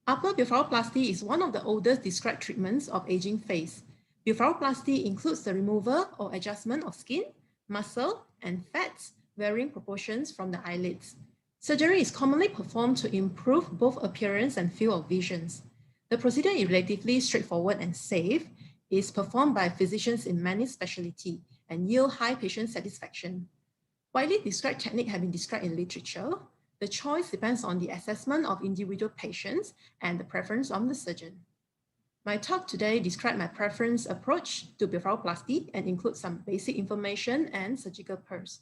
Upper blepharoplasty is one of the oldest described treatments of aging face. Blepharoplasty includes the removal or adjustment of skin, muscle, and fats varying proportions from the eyelids. Surgery is commonly performed to improve both appearance and field of vision. The procedure is relatively straightforward and safe. It is performed by physicians in many specialties and yield high patient satisfaction. Widely described techniques have been described in literature. The choice depends on the assessment of individual patients and the preference of the surgeon. My talk today describes my preference approach to blepharoplasty and includes some basic information and surgical pearls.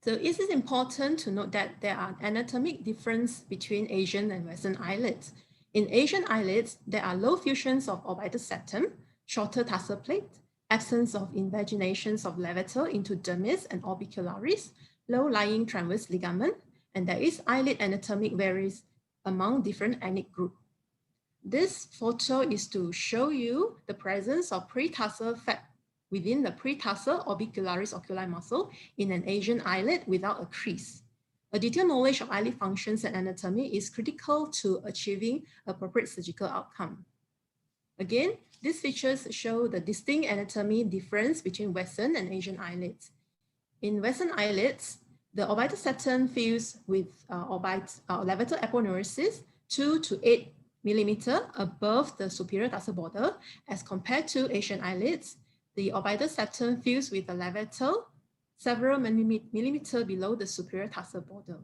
So it is important to note that there are anatomic differences between Asian and Western eyelids. In Asian eyelids, there are low fusions of orbital septum, shorter tarsal plate, absence of invaginations of levator into dermis and orbicularis, low-lying transverse ligament, and there is eyelid anatomic varies among different ethnic groups. This photo is to show you the presence of pretarsal fat within the pretarsal orbicularis oculi muscle in an Asian eyelid without a crease. A detailed knowledge of eyelid functions and anatomy is critical to achieving appropriate surgical outcome. Again, these features show the distinct anatomy difference between Western and Asian eyelids. In Western eyelids, the orbital septum fills with levator aponeurosis 2 to 8 millimeter above the superior tarsal border, as compared to Asian eyelids. The orbital septum fills with the levator several millimeters below the superior tarsal border.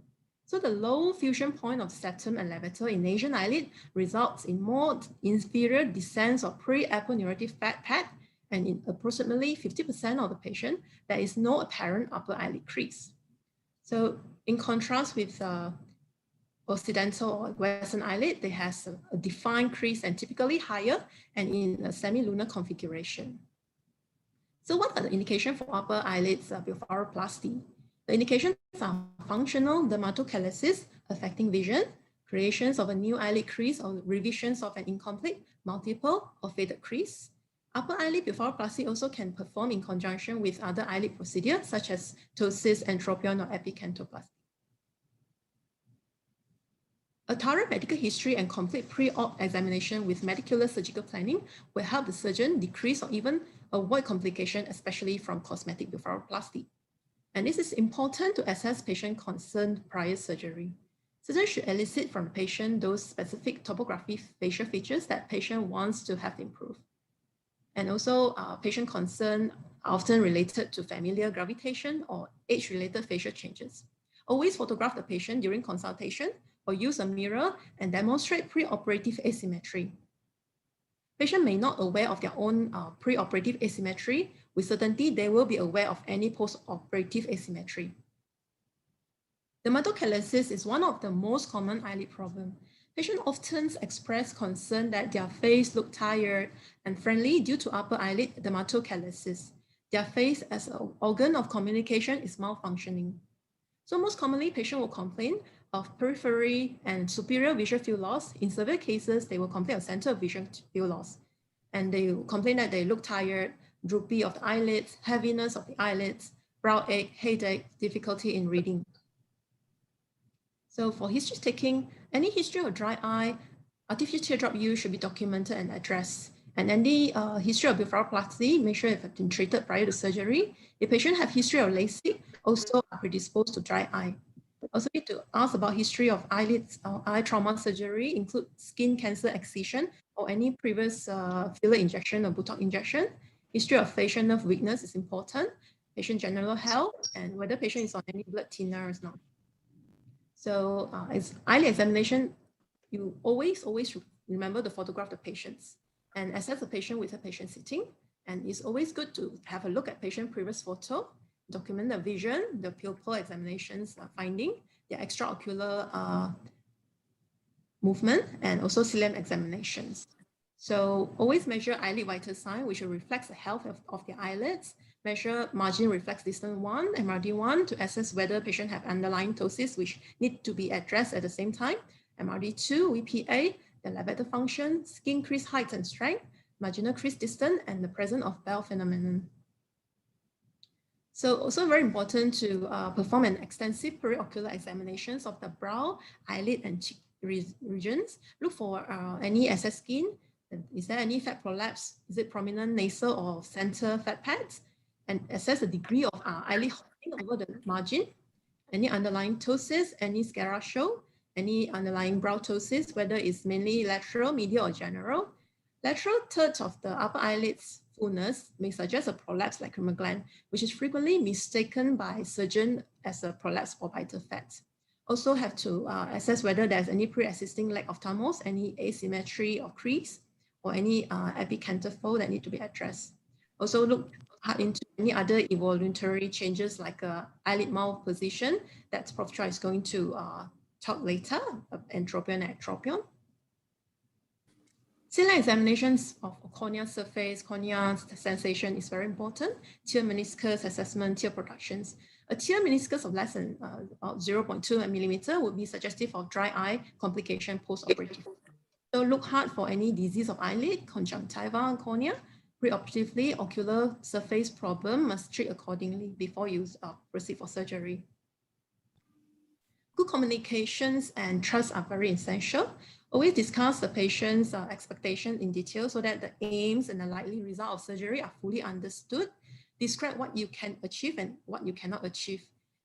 So the low fusion point of septum and levator in Asian eyelid results in more inferior descent of pre-aponeurotic fat pad, and in approximately 50% of the patient, there is no apparent upper eyelid crease. So in contrast with Occidental or Western eyelid, they have a defined crease and typically higher and in a semi-lunar configuration. So what are the indications for upper eyelids blepharoplasty? The indications are functional dermatocalcisis affecting vision, creations of a new eyelid crease or revisions of an incomplete, multiple, or faded crease. Upper eyelid blepharoplasty also can perform in conjunction with other eyelid procedures such as ptosis, Ectropion, or epicantoplasty. A thorough medical history and complete pre-op examination with meticulous surgical planning will help the surgeon decrease or even avoid complications, especially from cosmetic blepharoplasty. And this is important to assess patient concern prior surgery. Surgeons should elicit from the patient those specific topographic facial features that patient wants to have improved. And also patient concern are often related to familial gravitation or age-related facial changes. Always photograph the patient during consultation or use a mirror and demonstrate preoperative asymmetry. Patient may not be aware of their own preoperative asymmetry. With certainty, they will be aware of any post-operative asymmetry. Dermatocalcisis is one of the most common eyelid problems. Patients often express concern that their face looks tired and friendly due to upper eyelid dermatocalcisis. Their face as an organ of communication is malfunctioning. So most commonly, patients will complain of periphery and superior visual field loss. In severe cases, they will complain of center vision field loss. And they will complain that they look tired, droopy of the eyelids, heaviness of the eyelids, brow ache, headache, difficulty in reading. So for history taking, any history of dry eye, artificial teardrop use should be documented and addressed. And any history of blepharoplasty, make sure it has been treated prior to surgery. If patient have history of LASIK, also are predisposed to dry eye. Also need to ask about history of eyelids or eye trauma surgery, include skin cancer excision or any previous filler injection or Botox injection. History of facial nerve weakness is important. Patient general health and whether patient is on any blood thinner or not. So as eyelid examination, you always remember to photograph the patients and assess the patient with a patient sitting. And it's always good to have a look at patient previous photo, document the vision, the pupil examinations finding, the extraocular movement, and also cilium examinations. So always measure eyelid vital sign, which reflects the health of the eyelids. Measure margin reflex distance 1, MRD1, to assess whether patient have underlying ptosis, which need to be addressed at the same time. MRD2, VPA, the levator function, skin crease height and strength, marginal crease distance, and the presence of bell phenomenon. So also very important to perform an extensive periocular examinations of the brow, eyelid, and cheek. regions. Look for any excess skin. Is there any fat prolapse? Is it prominent nasal or center fat pads? And assess the degree of eyelid holding over the margin. Any underlying ptosis, any sclera show, any underlying brow ptosis, whether it's mainly lateral, medial, or general. Lateral third of the upper eyelid's fullness may suggest a prolapse lacrimal gland, which is frequently mistaken by surgeon as a prolapse orbital fat. Also have to assess whether there's any pre-existing lack of thymos, any asymmetry or crease, or any epicanthal fold that need to be addressed. Also look hard into any other involuntary changes like eyelid mouth position that Prof. Chua is going to talk later, Entropion and Ectropion. Ciliary examinations of cornea surface, cornea sensation is very important. Tear meniscus assessment, tear productions. A tear meniscus of less than 0.2 millimeter would be suggestive of dry eye complication post-operative. So look hard for any disease of eyelid, conjunctiva, cornea. Preoperatively, ocular surface problem must treat accordingly before you proceed for surgery. Good communications and trust are very essential. Always discuss the patient's expectation in detail so that the aims and the likely result of surgery are fully understood. Describe what you can achieve and what you cannot achieve,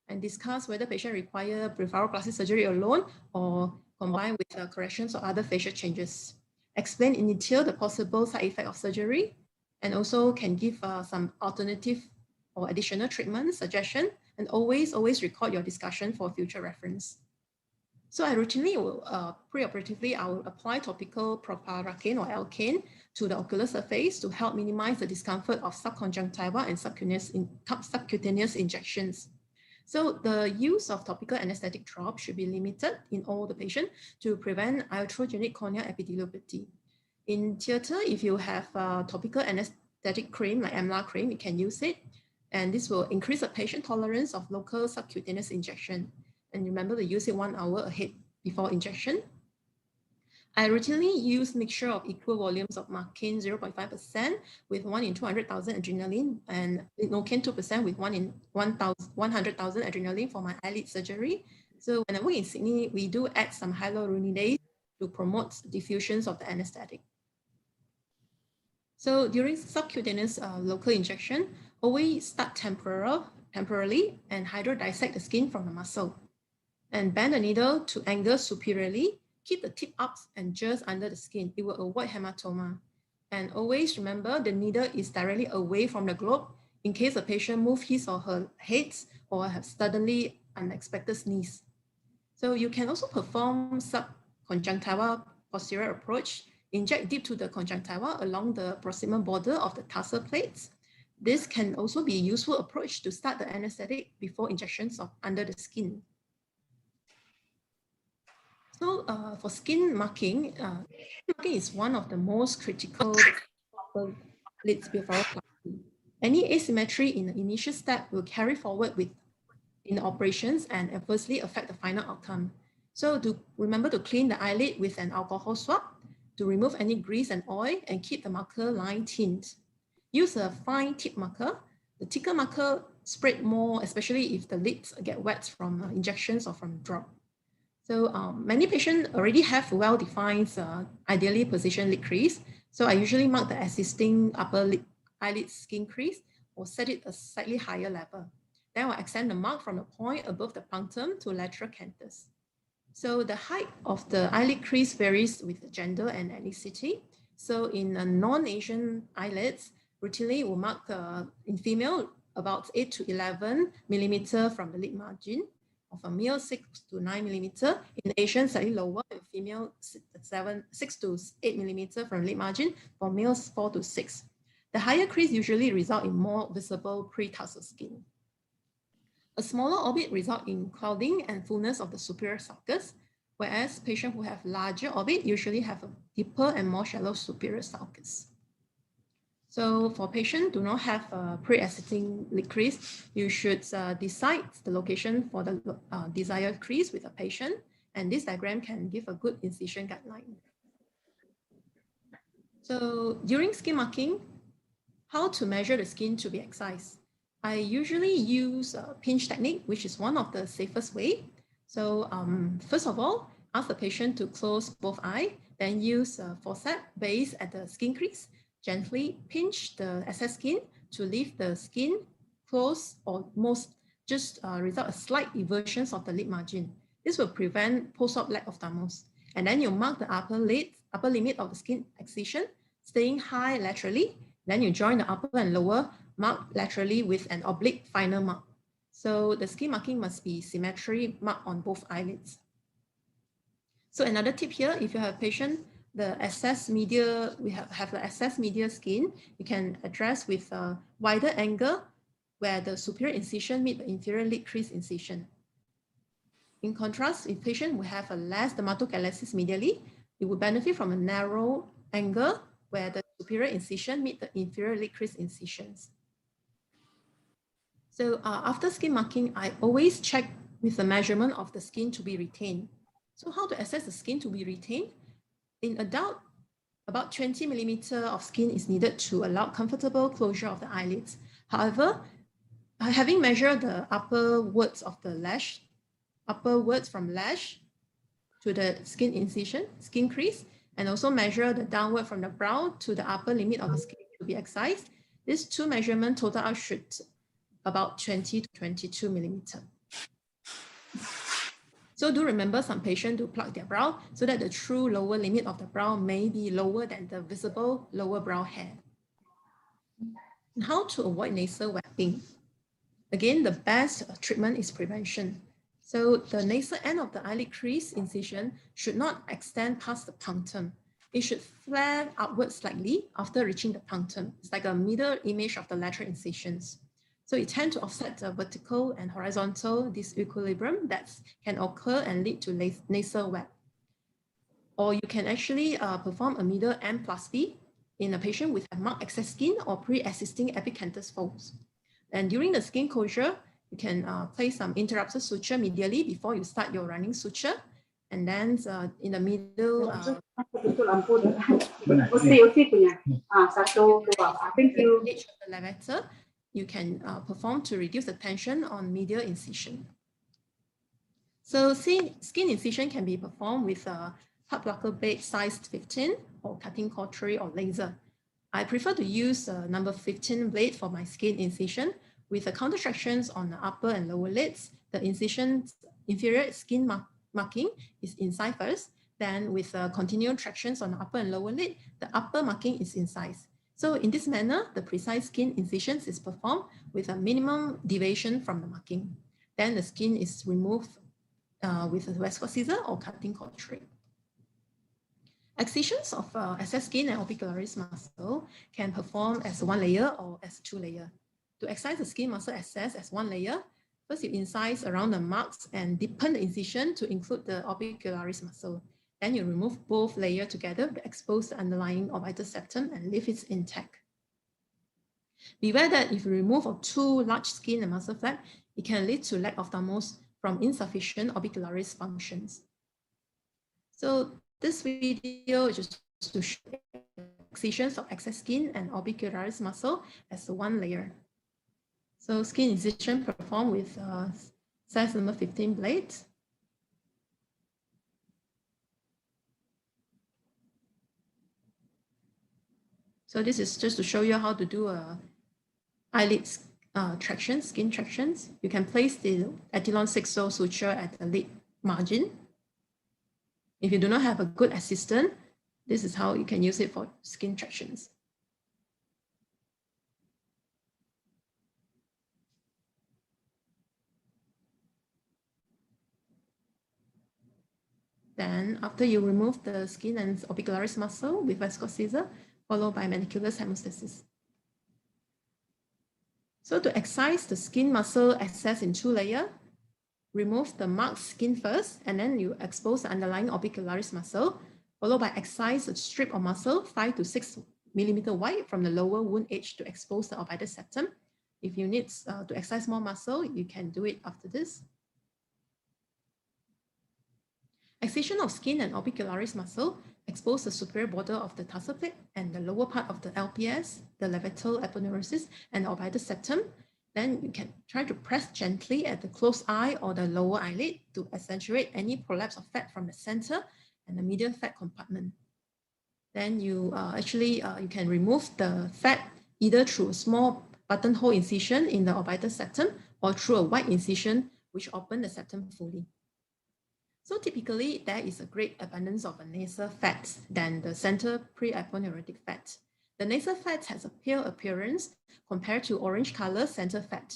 and discuss whether patient require blepharoplastic surgery alone or combined with corrections or other facial changes. Explain in detail the possible side effect of surgery, and also can give some alternative or additional treatment suggestion, and always record your discussion for future reference. So I routinely will, preoperatively, I will apply topical proparacaine or Alkane to the ocular surface to help minimize the discomfort of subconjunctiva and subcutaneous injections. So the use of topical anesthetic drop should be limited in all the patients to prevent iatrogenic corneal epitheliopathy. In theater, if you have topical anesthetic cream like amla cream, you can use it. And this will increase the patient tolerance of local subcutaneous injection. And remember to use it 1 hour ahead before injection. I routinely use mixture of equal volumes of Marcaine 0.5% with 1 in 200,000 adrenaline and Nocaine 2% with 1 in 100,000 adrenaline for my eyelid surgery. So when I work in Sydney, we do add some hyaluronidase to promote diffusions of the anesthetic. So during subcutaneous local injection, always start temporarily and hydrodissect the skin from the muscle. And bend the needle to angle superiorly. Keep the tip up and just under the skin. It will avoid hematoma. And always remember the needle is directly away from the globe in case the patient moves his or her head or have suddenly unexpected sneeze. So you can also perform subconjunctiva posterior approach. Inject deep to the conjunctiva along the proximal border of the tarsal plates. This can also be a useful approach to start the anesthetic before injections of under the skin. So for skin marking, marking is one of the most critical lids blepharoplasty. Any asymmetry in the initial step will carry forward in the operations and adversely affect the final outcome. So remember to clean the eyelid with an alcohol swab to remove any grease and oil and keep the marker line tint. Use a fine tip marker. The thicker marker spread more, especially if the lids get wet from injections or from drop. So many patients already have well-defined, ideally positioned lid crease. So I usually mark the existing upper eyelid skin crease or set it a slightly higher level. Then I'll extend the mark from the point above the punctum to lateral canthus. So the height of the eyelid crease varies with gender and ethnicity. So in non-Asian eyelids, routinely we'll mark in female about 8 to 11 millimeter from the lid margin. Of a male 6 to 9 millimeter, in Asian slightly lower, and female 6 to 8 millimeter from lid margin, for males 4 to 6. The higher crease usually result in more visible pre-tarsal skin. A smaller orbit result in clouding and fullness of the superior sulcus, whereas patients who have larger orbit usually have a deeper and more shallow superior sulcus. So for patients do not have a pre-existing lid crease, you should decide the location for the desired crease with a patient, and this diagram can give a good incision guideline. So during skin marking, how to measure the skin to be excised? I usually use a pinch technique, which is one of the safest way. So first of all, Ask the patient to close both eyes, then use a forceps base at the skin crease. Gently pinch the excess skin to leave the skin close or just result a slight eversions of the lid margin. This will prevent post-op leg ophthalmos. And then you mark the upper limit of the skin excision, staying high laterally. Then you join the upper and lower mark laterally with an oblique final mark. So the skin marking must be symmetry mark on both eyelids. So another tip here, if you have a patient, the excess medial, we have the excess medial skin, you can address with a wider angle where the superior incision meet the inferior lid crease incision. In contrast, if patient will have a less dermatocalasis medially, it would benefit from a narrow angle where the superior incision meet the inferior lid crease incisions. So after skin marking, I always check with the measurement of the skin to be retained. So how to assess the skin to be retained? In adult, about 20 millimeter of skin is needed to allow comfortable closure of the eyelids. However, having measured the upperwards of the lash, upperwards from lash to the skin incision, skin crease, and also measure the downward from the brow to the upper limit of the skin to be excised, these two measurements total out should about 20 to 22 millimeter. So do remember some patients do plug their brow so that the true lower limit of the brow may be lower than the visible lower brow hair. And how to avoid nasal webbing? Again, the best treatment is prevention. So the nasal end of the eyelid crease incision should not extend past the punctum. It should flare outward slightly after reaching the punctum. It's like a mirror image of the lateral incisions. So it tends to offset the vertical and horizontal disequilibrium that can occur and lead to nasal web. Or you can actually perform a middle amplasty in a patient with a marked excess skin or pre-existing epicanthus folds. And during the skin closure, you can place some interrupted suture medially before you start your running suture. And then in the middle, thank you. The edge of the levator, you can perform to reduce the tension on medial incision. So skin incision can be performed with a heart blocker blade sized 15 or cutting cautery or laser. I prefer to use number 15 blade for my skin incision with the counter tractions on the upper and lower lids. The incision's inferior skin marking is inside first. Then with continual tractions on the upper and lower lid, the upper marking is incise. So in this manner, the precise skin incisions is performed with a minimum deviation from the marking. Then the skin is removed with a Westcott scissor or cutting cautery. Excisions of excess skin and orbicularis muscle can perform as one layer or as two layer. To excise the skin muscle excess as one layer, first you incise around the marks and deepen the incision to include the orbicularis muscle. Then you remove both layers together to expose the underlying orbital septum and leave it intact. Beware that if you remove too large skin and muscle flap, it can lead to leg ophthalmos from insufficient orbicularis functions. So this video is just to show excisions of excess skin and orbicularis muscle as one layer. So skin incision performed with size number 15 blades. So this is just to show you how to do eyelid tractions, skin tractions. You can place the Echelon 6-0 suture at the lid margin. If you do not have a good assistant, this is how you can use it for skin tractions. Then after you remove the skin and orbicularis muscle with Westcott scissor, followed by maniculus hemostasis. So to excise the skin muscle excess in two layers, remove the marked skin first, and then you expose the underlying orbicularis muscle, followed by excise a strip of muscle 5 to 6 millimeter wide from the lower wound edge to expose the orbital septum. If you need to excise more muscle, you can do it after this. Excision of skin and orbicularis muscle expose the superior border of the tarsal plate and the lower part of the LPS, the levator aponeurosis, and the orbital septum. Then you can try to press gently at the closed eye or the lower eyelid to accentuate any prolapse of fat from the center and the medial fat compartment. Then you you can remove the fat either through a small buttonhole incision in the orbital septum or through a wide incision which open the septum fully. So typically, there is a great abundance of a nasal fat than the center pre-aponeurotic fat. The nasal fat has a pale appearance compared to orange color center fat,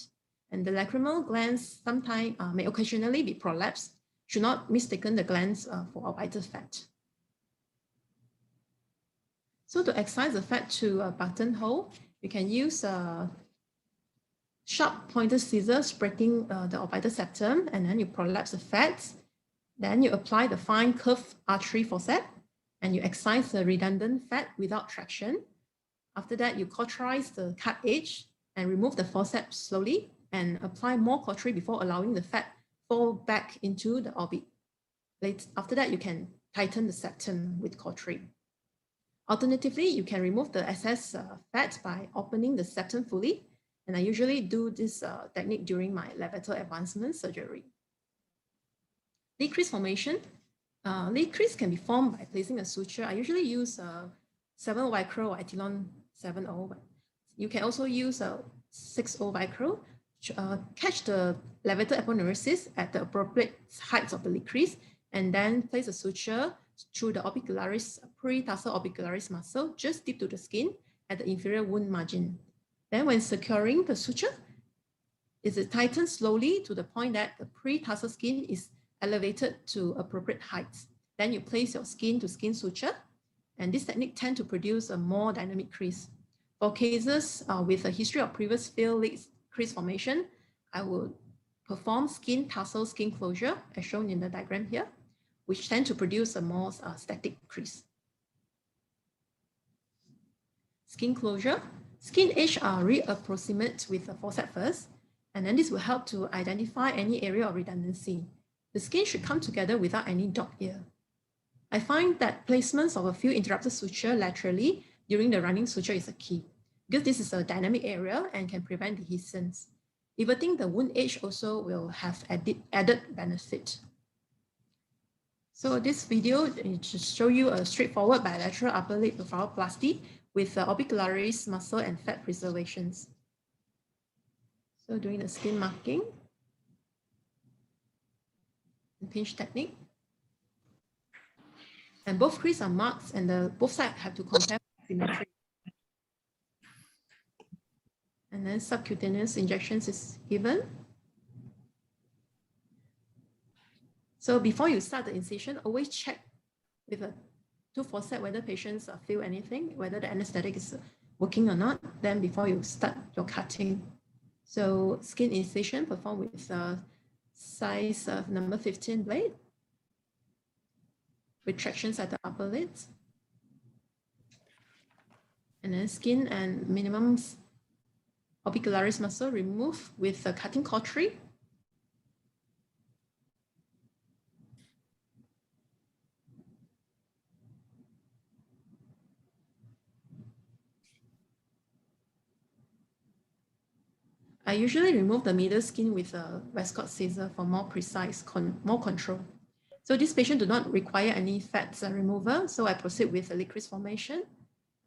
and the lacrimal glands sometimes may occasionally be prolapsed. Should not mistaken the glands for orbital fat. So to excise the fat to a buttonhole, you can use a sharp pointed scissors breaking the orbital septum, and then you prolapse the fat. Then you apply the fine curved artery forceps, and you excise the redundant fat without traction. After that, you cauterize the cut edge and remove the forceps slowly and apply more cautery before allowing the fat fall back into the orbit. After that, you can tighten the septum with cautery. Alternatively, you can remove the excess fat by opening the septum fully. And I usually do this technique during my levator advancement surgery. Lid crease formation. Lid crease can be formed by placing a suture. I usually use 7 Vicryl or Ethylon 7O. But you can also use 6O Vicryl. Catch the levator aponeurosis at the appropriate height of the lid crease, and then place a suture through the orbicularis, pre-tarsal orbicularis muscle, just deep to the skin at the inferior wound margin. Then when securing the suture, it is tightened slowly to the point that the pre-tarsal skin is elevated to appropriate heights. Then you place your skin-to-skin suture, and this technique tends to produce a more dynamic crease. For cases with a history of previous failed lid crease formation, I will perform skin-tarsal skin closure, as shown in the diagram here, which tend to produce a more static crease. Skin closure. Skin edge are reapproximate with the forceps first, and then this will help to identify any area of redundancy. The skin should come together without any dog ear. I find that placements of a few interrupted suture laterally during the running suture is a key, because this is a dynamic area and can prevent dehiscence. Everting the wound edge also will have added benefit. So this video is to show you a straightforward bilateral upper lid blepharoplasty with orbicularis muscle and fat preservations. So doing the skin marking and pinch technique. And both creases are marked, and both sides have to compare symmetry. And then subcutaneous injections is given. So before you start the incision, always check with a tooth forceps whether patients feel anything, whether the anesthetic is working or not, then before you start your cutting. So skin incision performed with size number 15 blade, retractions at the upper lids, and then skin and minimum orbicularis muscle removed with a cutting cautery. I usually remove the middle skin with a Westcott scissor for more precise, more control. So this patient do not require any fat removal, so I proceed with the lid crease formation.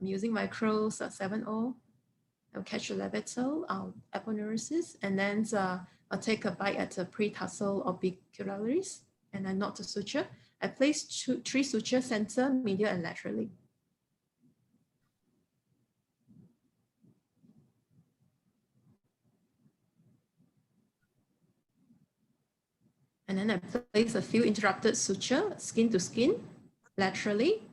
I'm using Vicryl 7O. I'll catch the levator aponeurosis, and then I'll take a bite at the pre-tarsal orbicularis, and I knot the suture. I place 3 sutures, center, medial, and laterally. And then I place a few interrupted suture, skin to skin, laterally.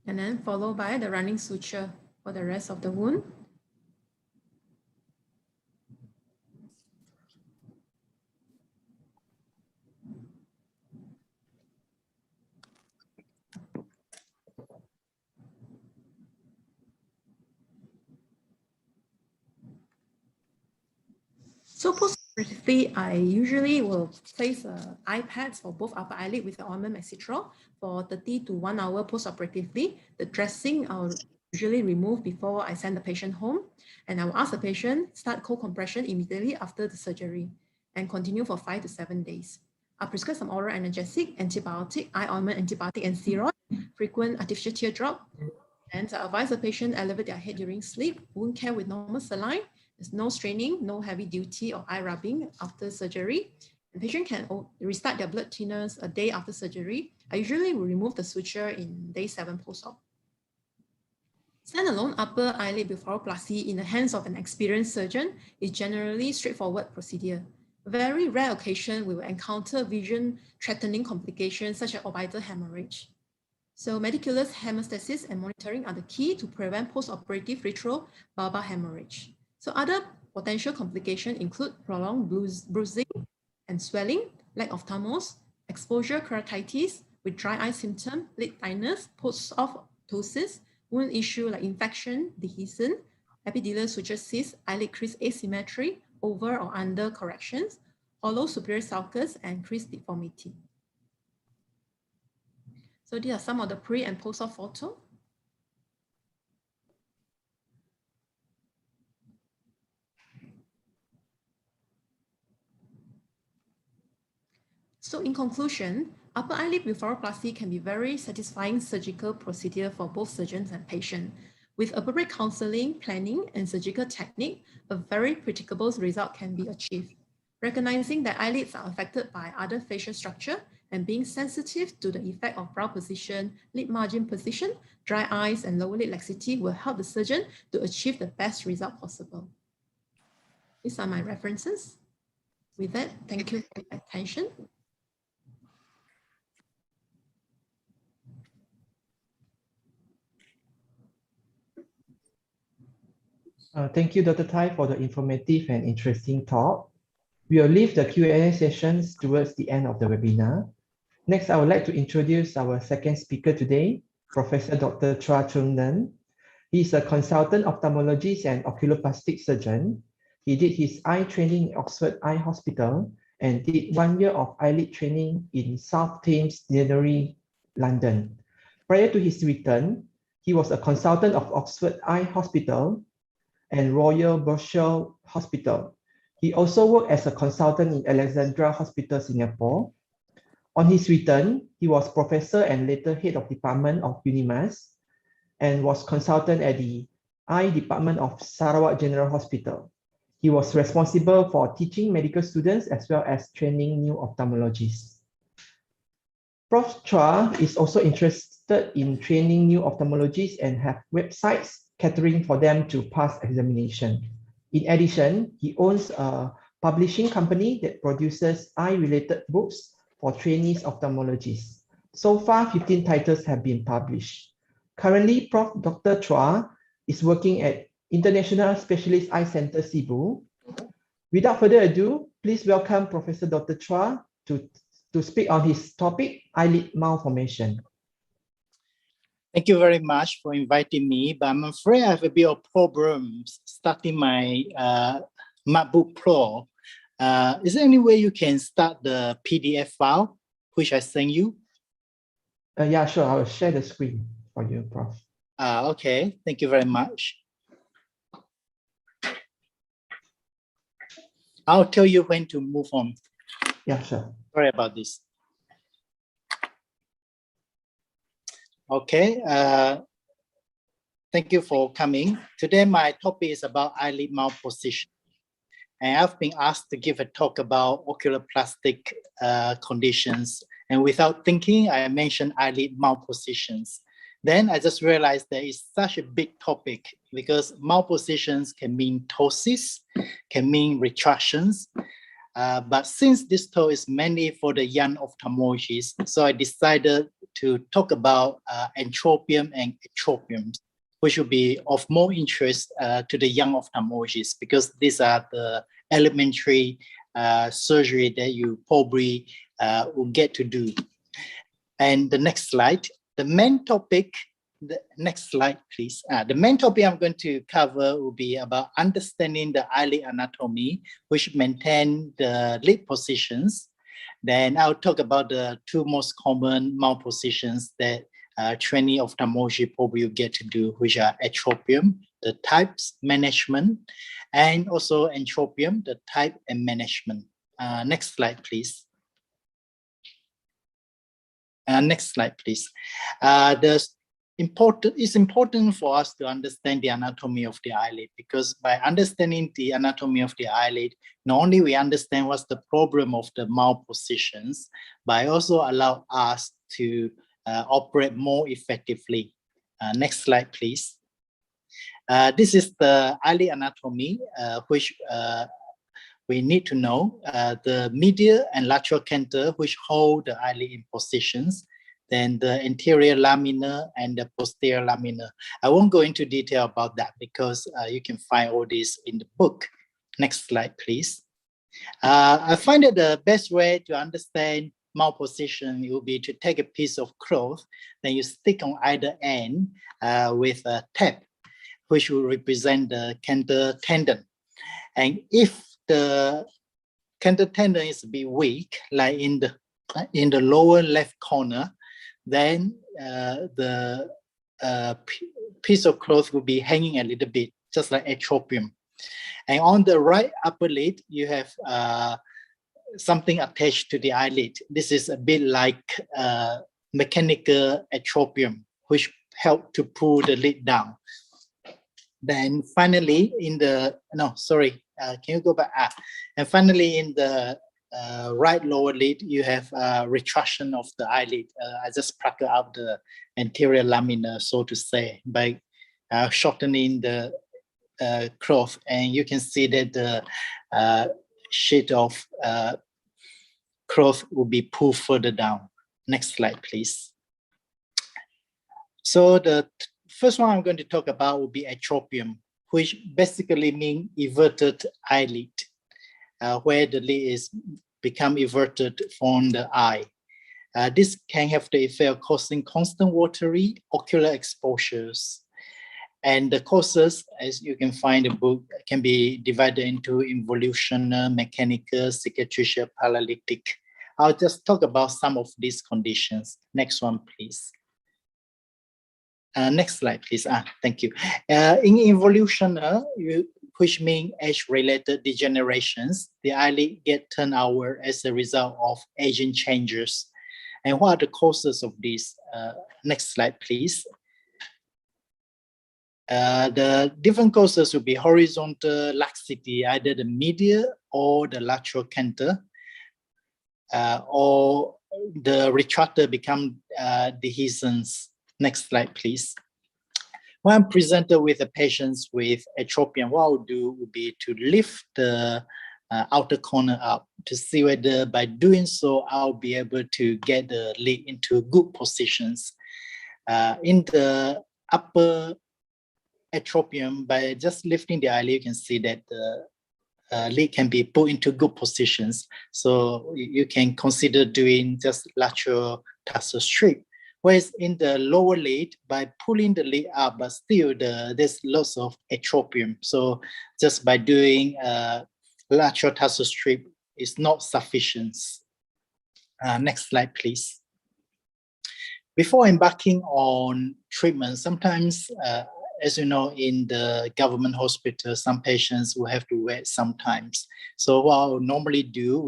And then followed by the running suture for the rest of the wound. So post-operatively, I usually will place iPads for both upper eyelid with the ointment Mexitral for 30 to 1 hour post-operatively. The dressing I'll usually remove before I send the patient home. And I will ask the patient start cold compression immediately after the surgery and continue for 5 to 7 days. I'll prescribe some oral analgesic, antibiotic, eye ointment, antibiotic, and steroid, frequent artificial teardrop. And I advise the patient elevate their head during sleep, wound care with normal saline. There's no straining, no heavy duty or eye rubbing after surgery. The patient can restart their blood thinners a day after surgery. I usually will remove the suture in day 7 post-op. Standalone upper eyelid blepharoplasty in the hands of an experienced surgeon is generally straightforward procedure. Very rare occasion we will encounter vision-threatening complications such as orbital hemorrhage. So meticulous hemostasis and monitoring are the key to prevent post-operative retrobulbar hemorrhage. So other potential complications include prolonged bruising and swelling, lack of thymos, exposure keratitis with dry eye symptom, lid tightness, post-op ptosis, wound issue like infection, dehiscence, epididymal suture cyst, eyelid crease asymmetry, over or under corrections, hollow superior sulcus, and crease deformity. So these are some of the pre and post-op photo. So in conclusion, upper eyelid blepharoplasty can be very satisfying surgical procedure for both surgeons and patient. With appropriate counseling, planning, and surgical technique, a very predictable result can be achieved. Recognizing that eyelids are affected by other facial structure and being sensitive to the effect of brow position, lid margin position, dry eyes, and lower lid laxity will help the surgeon to achieve the best result possible. These are my references. With that, thank you for your attention. Thank you, Dr. Tai, for the informative and interesting talk. We will leave the Q&A sessions towards the end of the webinar. Next, I would like to introduce our second speaker today, Professor Dr. Chua Chung Nen. He is a consultant ophthalmologist and oculoplastic surgeon. He did his eye training in Oxford Eye Hospital and did 1 year of eyelid training in South Thames Deanery, London. Prior to his return, he was a consultant of Oxford Eye Hospital and Royal Berkshire Hospital. He also worked as a consultant in Alexandra Hospital, Singapore. On his return, he was professor and later head of department of UNIMAS and was consultant at the eye department of Sarawak General Hospital. He was responsible for teaching medical students as well as training new ophthalmologists. Prof. Chua is also interested in training new ophthalmologists and have websites catering for them to pass examination. In addition, he owns a publishing company that produces eye-related books for trainees ophthalmologists. So far, 15 titles have been published. Currently, Prof. Dr. Chua is working at International Specialist Eye Center, Cebu. Without further ado, please welcome Professor Dr. Chua to speak on his topic, eyelid malformation. Thank you very much for inviting me, but I'm afraid I have a bit of problems starting my MacBook Pro. Is there any way you can start the PDF file, which I sent you? Yeah, sure. I will share the screen for you, Prof. Okay, thank you very much. I'll tell you when to move on. Yeah, sure. Sorry about this. Okay, thank you for coming. Today, my topic is about eyelid malposition. And I've been asked to give a talk about oculoplastic conditions. And without thinking, I mentioned eyelid malpositions. Then I just realized that it's such a big topic because malpositions can mean ptosis, can mean retractions. But since this talk is mainly for the young ophthalmologists, so I decided to talk about Ectropion and Ectropion, which will be of more interest to the young ophthalmologists because these are the elementary surgery that you probably will get to do. And the next slide, the main topic The next slide, please. The main topic I'm going to cover will be about understanding the eyelid anatomy, which maintain the lid positions. Then I'll talk about the two most common mouth positions that trainee ophthalmology probably get to do, which are Ectropion, the types management, and also Ectropion, the type and management. Next slide, please. Next slide, please. It's important for us to understand the anatomy of the eyelid, because by understanding the anatomy of the eyelid, not only we understand what's the problem of the mouth positions, but also allow us to operate more effectively. Next slide, please. This is the eyelid anatomy, which we need to know. The medial and lateral canter, which hold the eyelid in positions, then the anterior laminar and the posterior laminar. I won't go into detail about that because you can find all this in the book. Next slide, please. I find that the best way to understand mouth position will be to take a piece of cloth, then you stick on either end with a tape, which will represent the canter tendon. And if the canter tendon is a bit weak, like in the lower left corner, then the piece of cloth will be hanging a little bit, just like Ectropion. And on the right upper lid, you have something attached to the eyelid. This is a bit like mechanical Ectropion, which help to pull the lid down. Then finally, in the, can you go back? And finally, in the right lower lid, you have retraction of the eyelid. I just pluck out the anterior laminar, so to say, by shortening the cloth, and you can see that the sheet of cloth will be pulled further down. Next slide, please. So the first one I'm going to talk about will be Ectropion, which basically means everted eyelid, where the lid is become everted from the eye. This can have the effect of causing constant watery ocular exposures. And the causes, as you can find in the book, can be divided into involutional, mechanical, cicatricial, paralytic. I'll just talk about some of these conditions. Next one, please. Next slide, please. Thank you. In involutional, which means age-related degenerations, the eyelid get turned outward as a result of aging changes. And what are the causes of this? Next slide, please. The different causes will be horizontal laxity, either the medial or the lateral canter, or the retractor become dehiscence. Next slide, please. When I'm presented with a patient with Ectropion, what I'll do would be to lift the outer corner up to see whether by doing so, I'll be able to get the lid into good positions. In the upper Ectropion, by just lifting the eyelid, you can see that the lid can be put into good positions. So you can consider doing just lateral tarsal strip. Whereas in the lower lid, by pulling the lid up, but still there's lots of Ectropion. So just by doing lateral tarsal strip is not sufficient. Next slide, please. Before embarking on treatment, sometimes, as you know, in the government hospital, some patients will have to wait sometimes. So what I'll normally do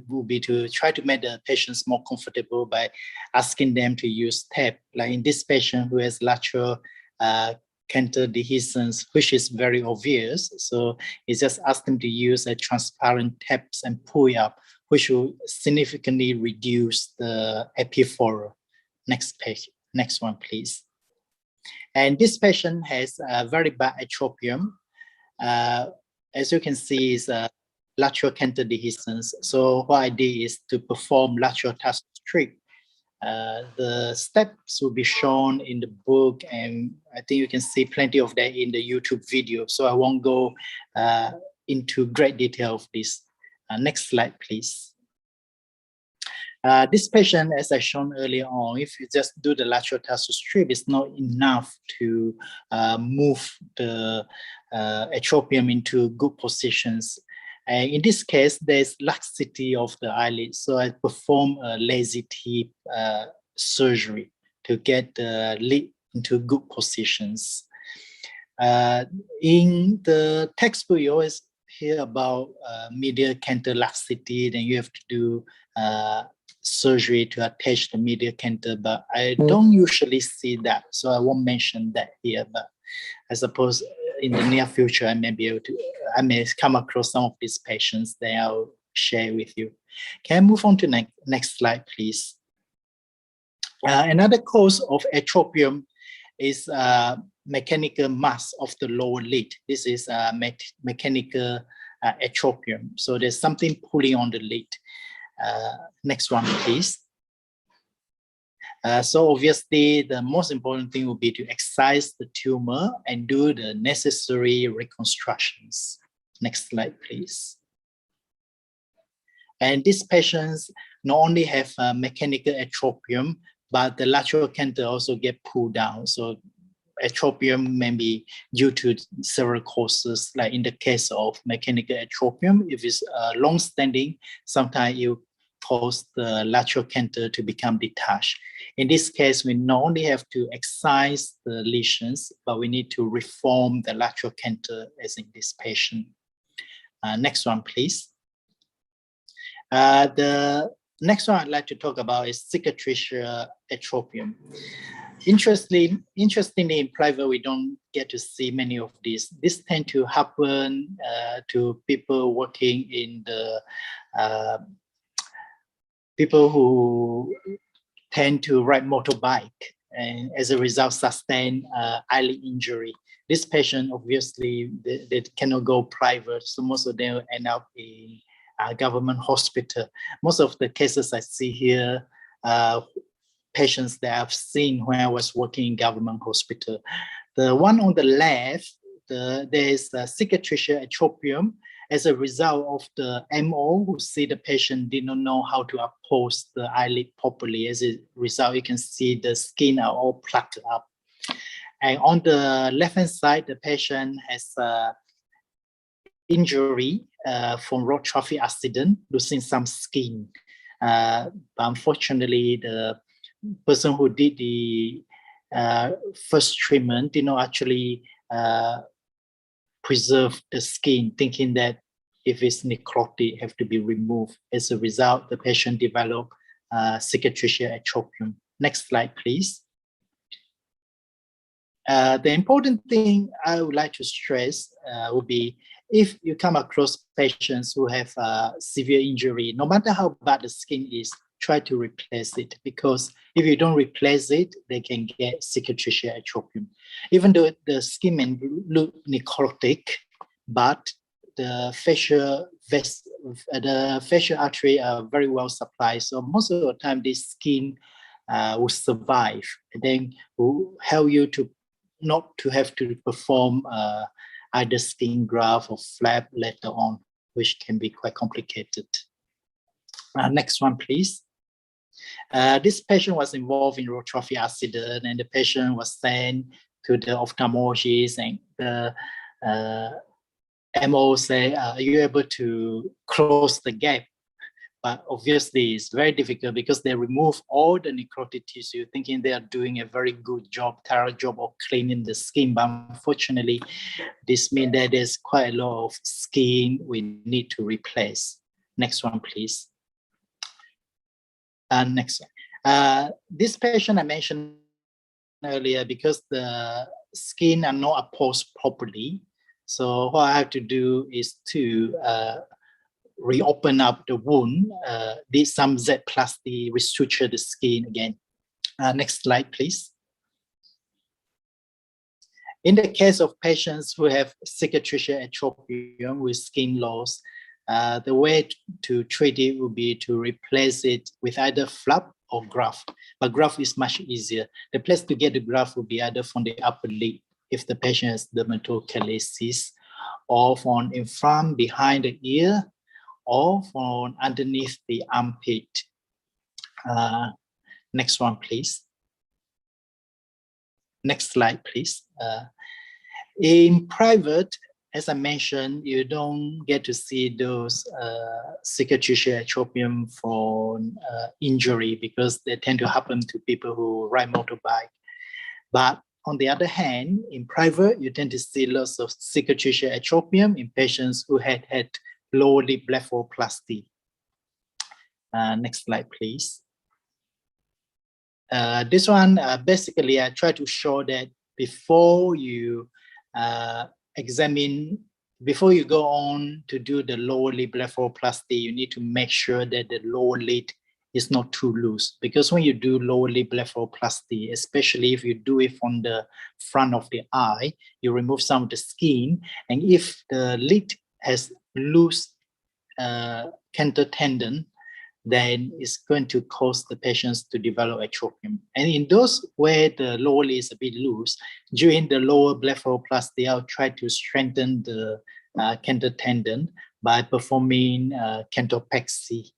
will be to try to make the patients more comfortable by asking them to use tape. Like in this patient who has lateral canter dehiscence, which is very obvious. So it's just ask them to use a transparent taps and pull it up, which will significantly reduce the epiphora. Next page, next one, please. And this patient has a very bad Ectropion. As you can see, is a lateral canter dehiscence. So what I did is to perform lateral tarsal strip. The steps will be shown in the book, and I think you can see plenty of that in the YouTube video. So I won't go into great detail of this. Next slide, please. This patient, as I shown earlier on, if you just do the lateral tarsal strip, it's not enough to move the Ectropion into good positions. And in this case, there's laxity of the eyelid. So I perform a lazy tip surgery to get the lid into good positions. In the textbook, you always hear about medial canter laxity, then you have to do surgery to attach the medial canter, but I don't usually see that, so I won't mention that here. But I suppose in the near future, I may come across some of these patients, then I'll share with you. Can I move on to next slide, please? Another cause of Ectropion is mechanical mass of the lower lid. This is mechanical Ectropion. So there's something pulling on the lid. Next one, please. So obviously, the most important thing would be to excise the tumor and do the necessary reconstructions. Next slide, please. And these patients not only have mechanical Ectropion, but the lateral canter also get pulled down. So Ectropion may be due to several causes, like in the case of mechanical Ectropion, if it's long-standing, sometimes you cause the lateral canter to become detached. In this case, we not only have to excise the lesions, but we need to reform the lateral canter as in this patient. Next one, please. The next one I'd like to talk about is cicatricial Ectropion. Interestingly, in private, we don't get to see many of these. This tend to happen to people working in the people who tend to ride motorbike and as a result sustain eyelid injury. This patient, obviously, they cannot go private, so most of them end up in government hospital. Most of the cases I see here, patients that I've seen when I was working in government hospital. The one on the left, there is a cicatricial Ectropion as a result of the MO, who see the patient did not know how to upholster the eyelid properly. As a result, you can see the skin are all plucked up. And on the left-hand side, the patient has injury from road traffic accident, losing some skin. But unfortunately, the person who did the first treatment did not actually preserve the skin, thinking that if it's necrotic, it have to be removed. As a result, the patient developed cicatricial Ectropion. Next slide, please. The important thing I would like to stress would be if you come across patients who have severe injury, no matter how bad the skin is, try to replace it, because if you don't replace it, they can get cicatricial Ectropion. Even though the skin may look necrotic, but the facial artery are very well supplied. So most of the time, this skin will survive, and then will help you to not to have to perform either skin graft or flap later on, which can be quite complicated. Next one, please. This patient was involved in road traffic accident, and the patient was sent to the ophthalmologist, and the MO say, are you able to close the gap? But obviously it's very difficult because they remove all the necrotic tissue, thinking they are doing a very good job, thorough job of cleaning the skin. But unfortunately, this means that there's quite a lot of skin we need to replace. Next one, please. Next one. This patient I mentioned earlier, because the skin are not upholstered properly. So what I have to do is to reopen up the wound, did some Z-plasty, restructure the skin again. Next slide, please. In the case of patients who have cicatricial Ectropion with skin loss, the way to treat it would be to replace it with either flap or graft. But graft is much easier. The place to get the graft would be either from the upper lid, if the patient has dermatochalasis, or from in front behind the ear, or from underneath the armpit. Next one, please. Next slide, please. In private, as I mentioned, you don't get to see those cicatricial ectropion for injury because they tend to happen to people who ride motorbike. But on the other hand, in private, you tend to see lots of cicatricial ectropion in patients who had lower lid blepharoplasty. Next slide, please. This one, basically, I try to show that before you before you go on to do the lower lid blepharoplasty, you need to make sure that the lower lid is not too loose. Because when you do lower lid blepharoplasty, especially if you do it from the front of the eye, you remove some of the skin. And if the lid has loose canthal tendon, then it's going to cause the patients to develop ectropion. And in those where the lower lid is a bit loose, during the lower blepharoplasty, I'll try to strengthen the canthal tendon by performing canthopexy.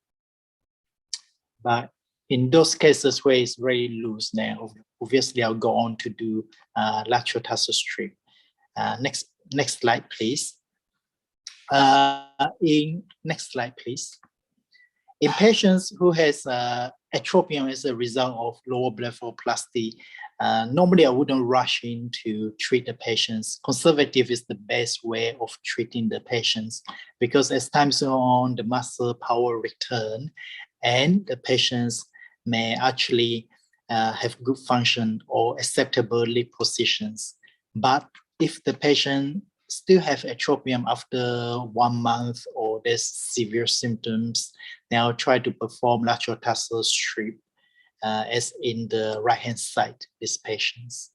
But in those cases where it's very loose, then obviously I'll go on to do lateral tarsal strip. Next slide, please. Next slide, please. In patients who has ectropion as a result of lower blepharoplasty, normally I wouldn't rush in to treat the patients. Conservative is the best way of treating the patients because as time goes on, the muscle power return and the patients may actually have good function or acceptable lid positions. But if the patient still have ectropion after 1 month or there's severe symptoms, then I'll try to perform lateral tarsal strip as in the right-hand side, these patients.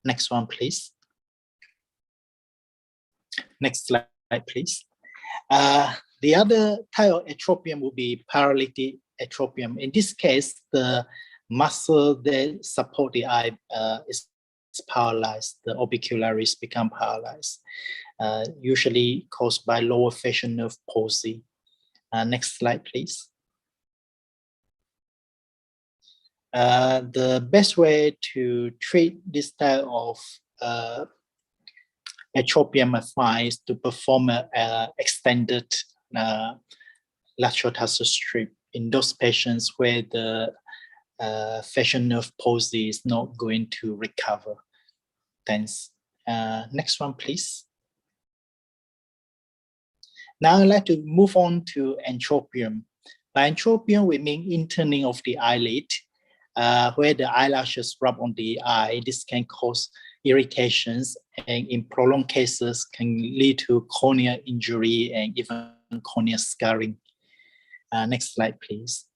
Next one, please. Next slide, please. The other type of ectropion will be paralytic ectropion. In this case, the muscle that support the eye is paralyzed. The orbicularis become paralyzed, usually caused by lower facial nerve palsy. Next slide, please. The best way to treat this type of ectropion I find is to perform an extended lateral tarsal strip in those patients where the facial nerve palsy is not going to recover. Thanks. Next one, please. Now I'd like to move on to entropion. By entropion, we mean interning of the eyelid, where the eyelashes rub on the eye. This can cause irritations and in prolonged cases can lead to corneal injury and even corneal scarring. Next slide, please.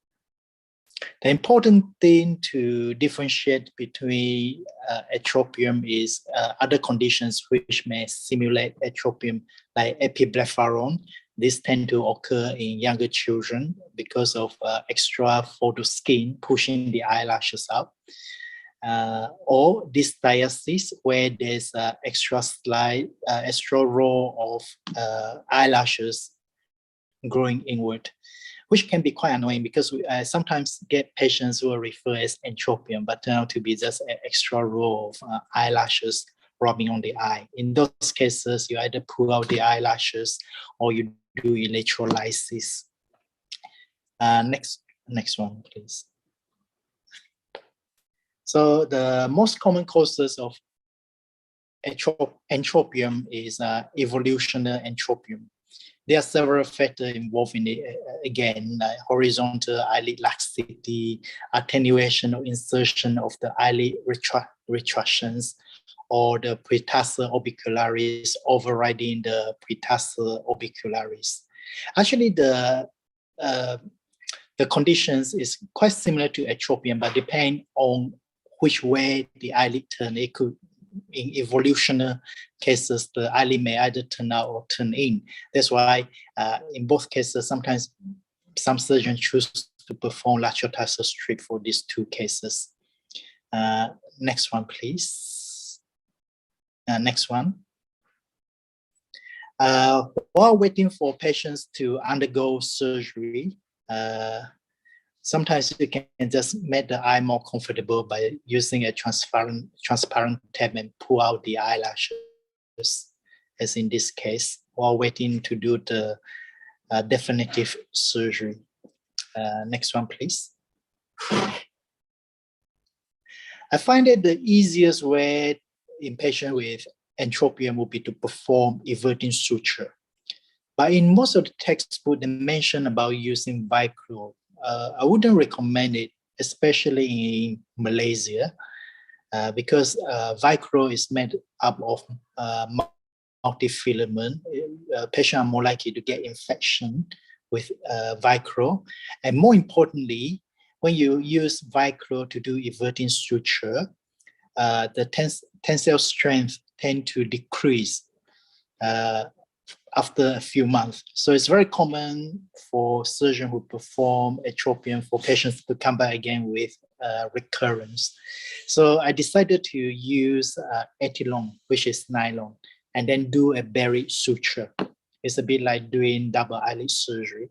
The important thing to differentiate between ectropion is other conditions which may simulate ectropion, like epiblepharon. This tend to occur in younger children because of extra photoskin pushing the eyelashes up. Or dysdiasis, where there's extra row of eyelashes growing inward, which can be quite annoying because we sometimes get patients who are referred as entropion, but turn out to be just an extra row of eyelashes rubbing on the eye. In those cases, you either pull out the eyelashes or you do electrolysis. Next one, please. So the most common causes of entropion is evolutionary entropion. There are several factors involved in it, again, like horizontal eyelid laxity, attenuation or insertion of the eyelid retractions, or the pretarsal orbicularis overriding the pretarsal orbicularis. Actually, the conditions is quite similar to ectropion, but depend on which way the eyelid turn. It could, in evolutionary cases, the eyelid may either turn out or turn in. That's why in both cases, sometimes some surgeons choose to perform lateral tarsal strip for these two cases. Next one, please. Next one. While waiting for patients to undergo surgery, Sometimes you can just make the eye more comfortable by using a transparent tab and pull out the eyelashes, as in this case, while waiting to do the definitive surgery. Next one, please. I find that the easiest way in patients with Ectropion would be to perform everting suture. But in most of the textbooks, they mention about using Vicryl. I wouldn't recommend it, especially in Malaysia, because Vicryl is made up of multifilament. Patients are more likely to get infection with Vicryl. And more importantly, when you use Vicryl to do everting suture, the tensile strength tend to decrease after a few months. So it's very common for surgeons who perform Ectropion for patients to come back again with recurrence. So I decided to use ethylene, which is nylon, and then do a buried suture. It's a bit like doing double eyelid surgery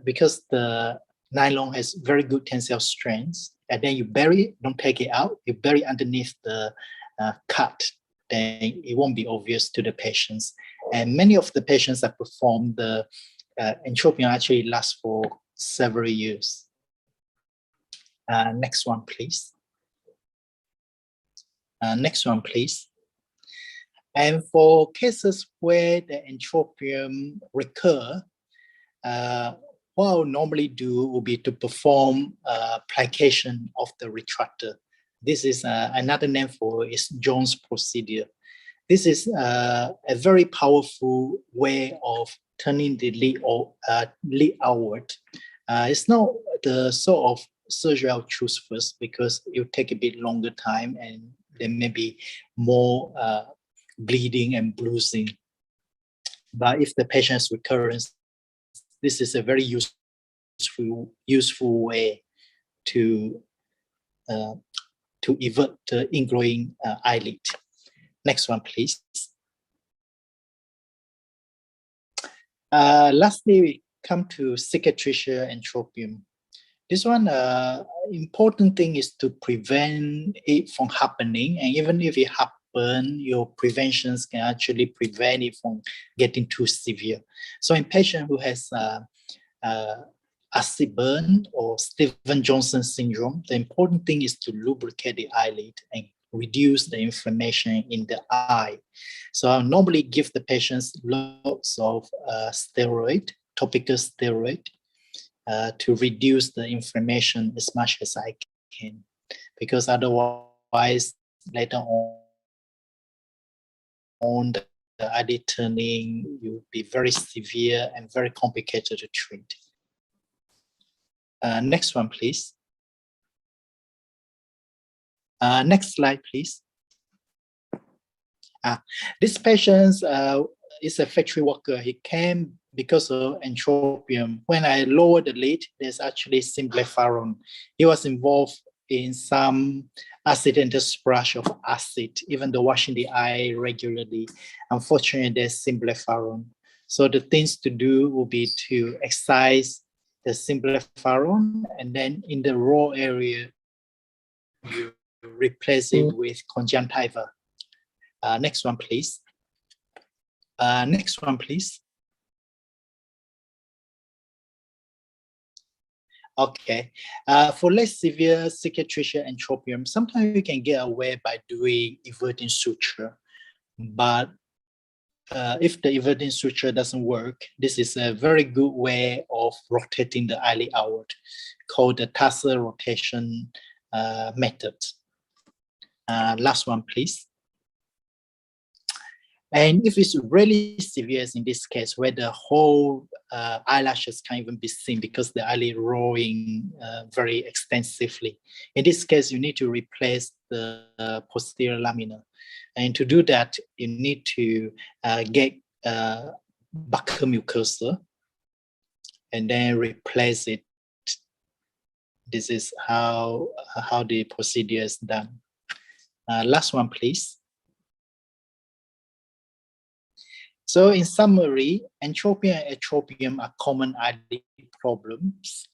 because the nylon has very good tensile strength, and then you bury it, don't take it out, you bury underneath the cut, then it won't be obvious to the patients. And many of the patients that perform the Ectropion actually last for several years. Next one, please. Next one, please. And for cases where the Ectropion recur, what I would normally do would be to perform plication of the retractor. This is another name for is Jones procedure. This is a very powerful way of turning the lid outward. It's not the sort of surgery I'll choose first because it will take a bit longer time and there may be more bleeding and bruising. But if the patient has recurrence, this is a very useful way to evert the ingrowing eyelid. Next one, please. Lastly, we come to cicatricial Ectropion. This one, important thing is to prevent it from happening. And even if it happens, your preventions can actually prevent it from getting too severe. So in patient who has acid burn or Stevens-Johnson syndrome, the important thing is to lubricate the eyelid and reduce the inflammation in the eye. So I normally give the patients lots of steroid, topical steroid, to reduce the inflammation as much as I can, because otherwise later on the eyelid turning will be very severe and very complicated to treat. Next one, please. Next slide, please. This patient is a factory worker. He came because of Ectropion. When I lowered the lid, there's actually symblepharon. He was involved in some accidental splash of acid, even though washing the eye regularly. Unfortunately, there's symblepharon. So the things to do will be to excise the symblepharon, and then in the raw area, you replace it with conjunctiva. Next one, please. Next one, please. Okay. For less severe cicatricial Ectropion, sometimes you can get away by doing everting suture. But if the everting suture doesn't work, this is a very good way of rotating the eyelid outward, called the tarsal rotation method. Last one, please. And if it's really severe, as in this case, where the whole eyelashes can't even be seen because the eyelid rolling very extensively, in this case, you need to replace the posterior lamina. And to do that, you need to get buccal mucosa and then replace it. This is how the procedure is done. Last one, please. So in summary, Ectropion and Ectropion are common eyelid problems.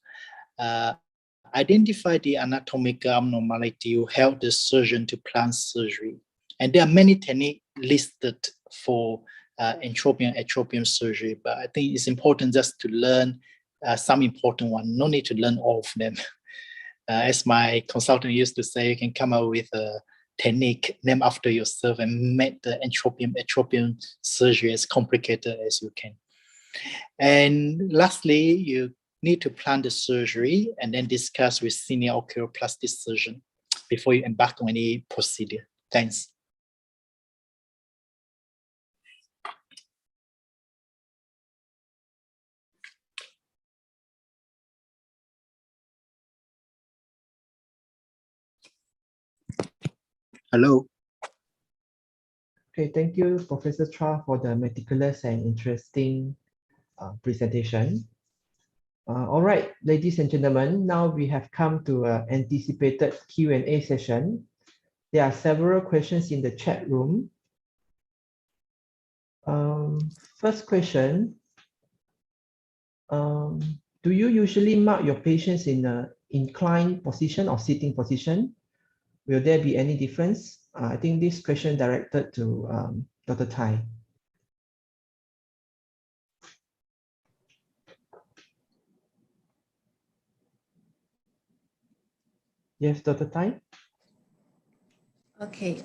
identify the anatomical abnormality will help the surgeon to plan surgery. And there are many techniques listed for Ectropion surgery, but I think it's important just to learn some important one. No need to learn all of them. As my consultant used to say, you can come up with a technique named after yourself and make the Ectropion surgery as complicated as you can. And lastly, you need to plan the surgery and then discuss with senior oculoplastic surgeon before you embark on any procedure. Thanks. Hello. Okay, thank you, Professor Chua, for the meticulous and interesting presentation. All right, ladies and gentlemen, now we have come to an anticipated Q&A session. There are several questions in the chat room. First question, do you usually mark your patients in an inclined position or sitting position? Will there be any difference? I think this question directed to Dr. Tai. Yes, Dr. Tai? Okay,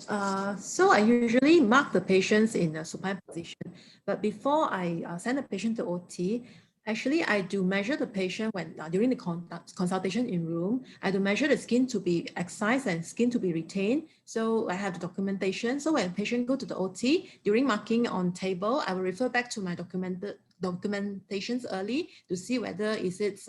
so I usually mark the patients in a supine position, but before I send the patient to OT, actually I do measure the patient when during the consultation in room. I do measure the skin to be excised and skin to be retained. So I have the documentation. So when patient go to the OT, during marking on table, I will refer back to my documentations early to see whether is it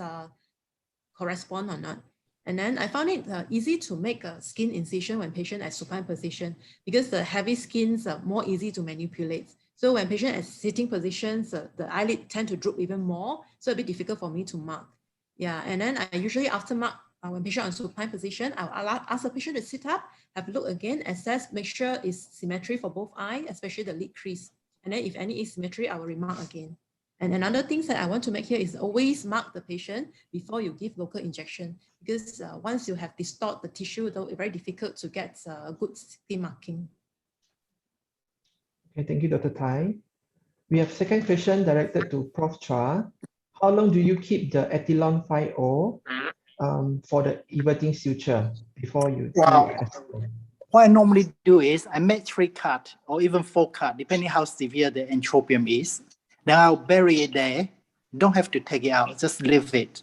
correspond or not. And then I found it easy to make a skin incision when patient at supine position because the heavy skins are more easy to manipulate. So when patient at sitting positions, the eyelid tend to droop even more. So a bit difficult for me to mark. Yeah, and then I usually after mark, when patient on supine position, I'll ask the patient to sit up, have a look again, assess, make sure it's symmetry for both eyes, especially the lid crease. And then if any asymmetry, I will remark again. And another thing that I want to make here is always mark the patient before you give local injection, because once you have distort the tissue, though, it's very difficult to get a good skin marking. Okay, thank you, Dr. Tai. We have second question directed to Prof. Chua. How long do you keep the Echelon 5O for the everting suture before you What I normally do is I make 3 cuts or even 4 cuts, depending how severe the entropium is. Then I'll bury it there. Don't have to take it out, just leave it.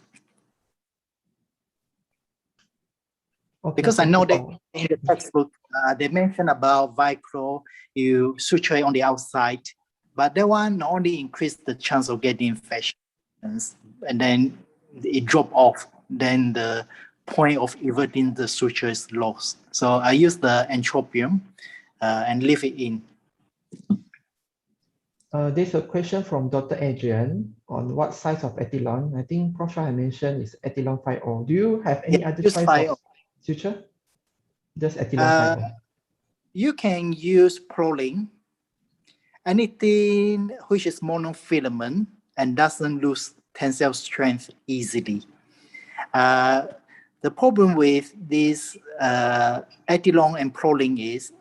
Okay, because I know that in the textbook, they mention about Vicro, you suture it on the outside, but that one only increase the chance of getting infections, and then it drop off. Then the point of everting the suture is lost. So I use the entropium and leave it in. There's a question from Dr. Adrian on what size of Echelon. I think Prof. Chua mentioned is Echelon 5O. Do you have any other size of suture? Just Echelon 5O. You can use Proline, anything which is monofilament and doesn't lose tensile strength easily. The problem with this Echelon and Proline is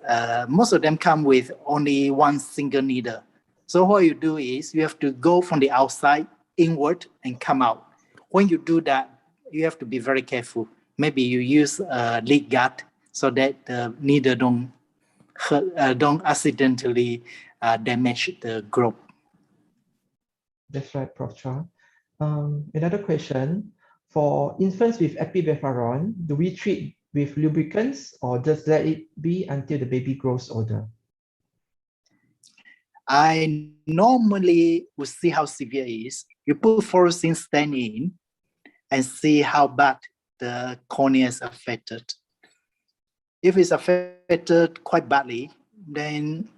most of them come with only one single needle. So what you do is you have to go from the outside inward and come out. When you do that, you have to be very careful. Maybe you use a lead guard so that the needle don't accidentally damage the growth. That's right, Prof. Chua. Another question. For infants with epibefaron, do we treat with lubricants or just let it be until the baby grows older? I normally would see how severe it is. You put fluorescein stain in and see how bad the cornea is affected. If it's affected quite badly, then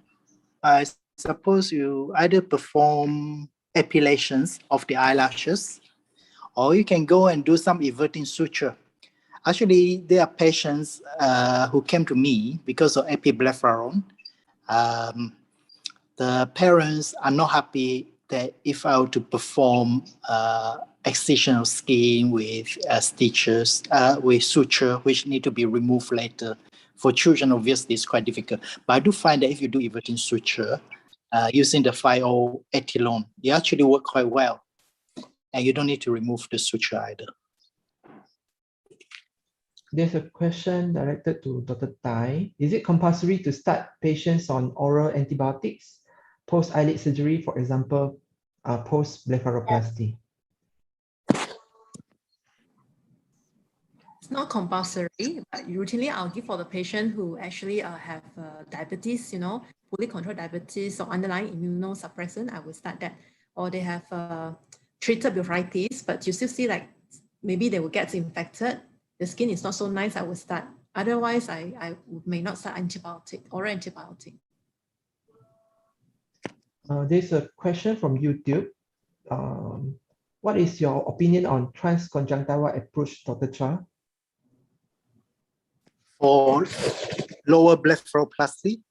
I suppose you either perform epilations of the eyelashes, or you can go and do some everting suture. Actually, there are patients who came to me because of epiblepharon. The parents are not happy that if I were to perform excision of skin with stitches, with suture, which need to be removed later. For children, obviously, it's quite difficult. But I do find that if you do everting suture using the 5-O-ethylone, it actually work quite well. And you don't need to remove the suture either. There's a question directed to Dr. Tai. Is it compulsory to start patients on oral antibiotics post-eyelid surgery, for example, post-blepharoplasty? It's not compulsory, but routinely I'll give for the patient who actually have diabetes, fully controlled diabetes or underlying immunosuppressant, I will start that. Or they have treated blepharitis, but you still see like maybe they will get infected. The skin is not so nice, I will start. Otherwise, I may not start antibiotic, oral antibiotic. There's a question from YouTube. What is your opinion on transconjunctival approach, Dr. Chua? For lower blepharoplasty?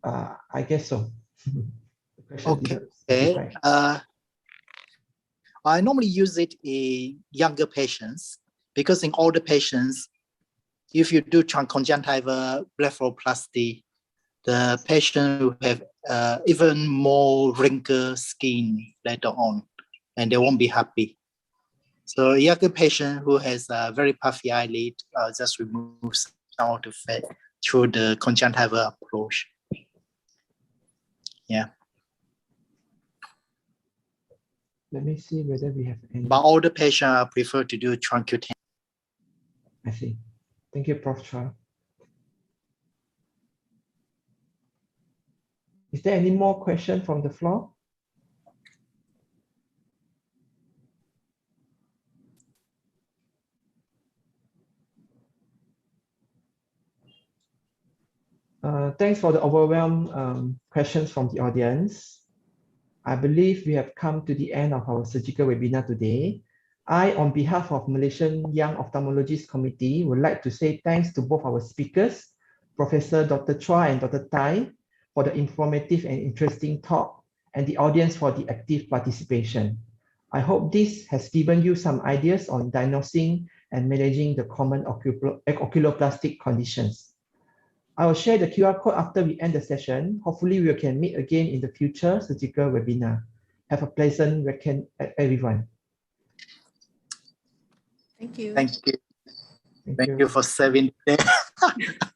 I guess so. Okay. I normally use it in younger patients because in older patients, if you do transconjunctival blepharoplasty, the patient will have even more wrinkled skin later on, and they won't be happy. So a younger patient who has a very puffy eyelid, just remove some of the fat through the conjunctival approach. Yeah. Let me see whether we have any. But older patients, I prefer to do transcutaneous. I see. Thank you, Prof. Chua. Is there any more questions from the floor? Thanks for the overwhelmed questions from the audience. I believe we have come to the end of our surgical webinar today. I, on behalf of Malaysian Young Ophthalmologists Committee, would like to say thanks to both our speakers, Professor Dr. Chua and Dr. Tai, for the informative and interesting talk, and the audience for the active participation. I hope this has given you some ideas on diagnosing and managing the common oculoplastic conditions. I will share the QR code after we end the session. Hopefully we can meet again in the future surgical webinar. Have a pleasant weekend, everyone. Thank you. Thank you. Thank you for saving the day.